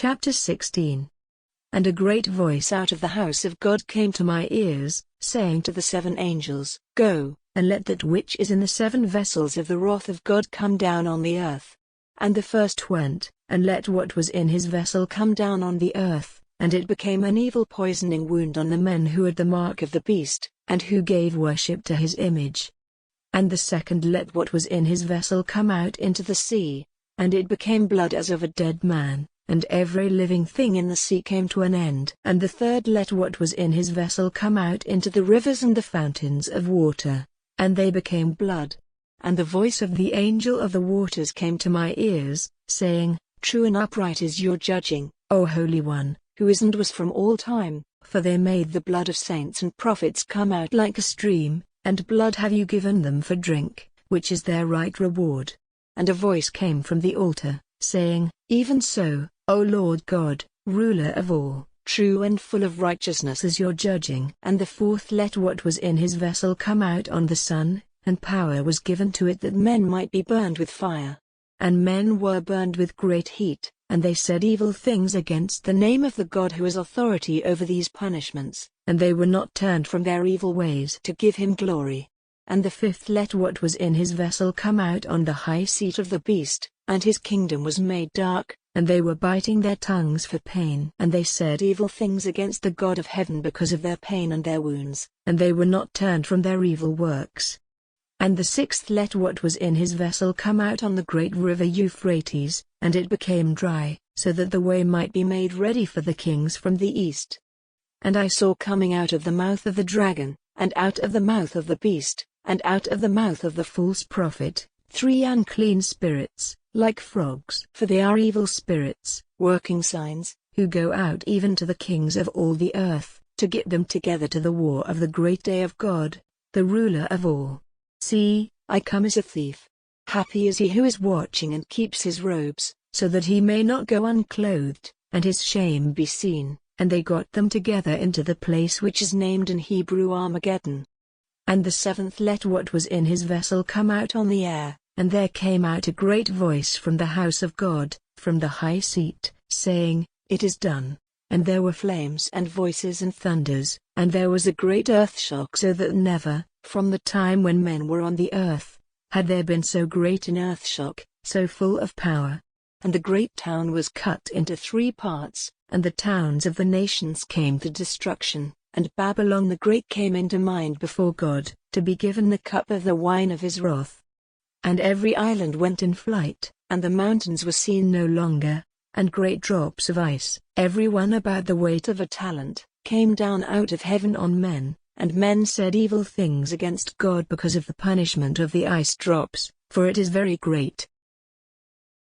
Chapter 16. And a great voice out of the house of God came to my ears, saying to the 7 angels, Go, and let that which is in the 7 vessels of the wrath of God come down on the earth. And the first went, and let what was in his vessel come down on the earth, and it became an evil poisoning wound on the men who had the mark of the beast, and who gave worship to his image. And the second let what was in his vessel come out into the sea, and it became blood as of a dead man, and every living thing in the sea came to an end. And the third let what was in his vessel come out into the rivers and the fountains of water, and they became blood. And the voice of the angel of the waters came to my ears, saying, True and upright is your judging, O Holy One, who is and was from all time, for they made the blood of saints and prophets come out like a stream, and blood have you given them for drink, which is their right reward. And a voice came from the altar, saying, Even so, O Lord God, ruler of all, true and full of righteousness is your judging. And the fourth let what was in his vessel come out on the sun, and power was given to it that men might be burned with fire. And men were burned with great heat, and they said evil things against the name of the God who has authority over these punishments, and they were not turned from their evil ways to give him glory. And the fifth let what was in his vessel come out on the high seat of the beast, and his kingdom was made dark, and they were biting their tongues for pain. And they said evil things against the God of heaven because of their pain and their wounds, and they were not turned from their evil works. And the sixth let what was in his vessel come out on the great river Euphrates, and it became dry, so that the way might be made ready for the kings from the east. And I saw coming out of the mouth of the dragon, and out of the mouth of the beast, and out of the mouth of the false prophet, 3 unclean spirits, like frogs. For they are evil spirits, working signs, who go out even to the kings of all the earth, to get them together to the war of the great day of God, the ruler of all. See, I come as a thief. Happy is he who is watching and keeps his robes, so that he may not go unclothed, and his shame be seen. And they got them together into the place which is named in Hebrew Armageddon. And the seventh let what was in his vessel come out on the air, and there came out a great voice from the house of God, from the high seat, saying, It is done. And there were flames and voices and thunders, and there was a great earthshock, so that never, from the time when men were on the earth, had there been so great an earthshock, so full of power. And the great town was cut into 3 parts, and the towns of the nations came to destruction, and Babylon the Great came into mind before God, to be given the cup of the wine of his wrath. And every island went in flight, and the mountains were seen no longer, and great drops of ice, every one about the weight of a talent, came down out of heaven on men, and men said evil things against God because of the punishment of the ice drops, for it is very great.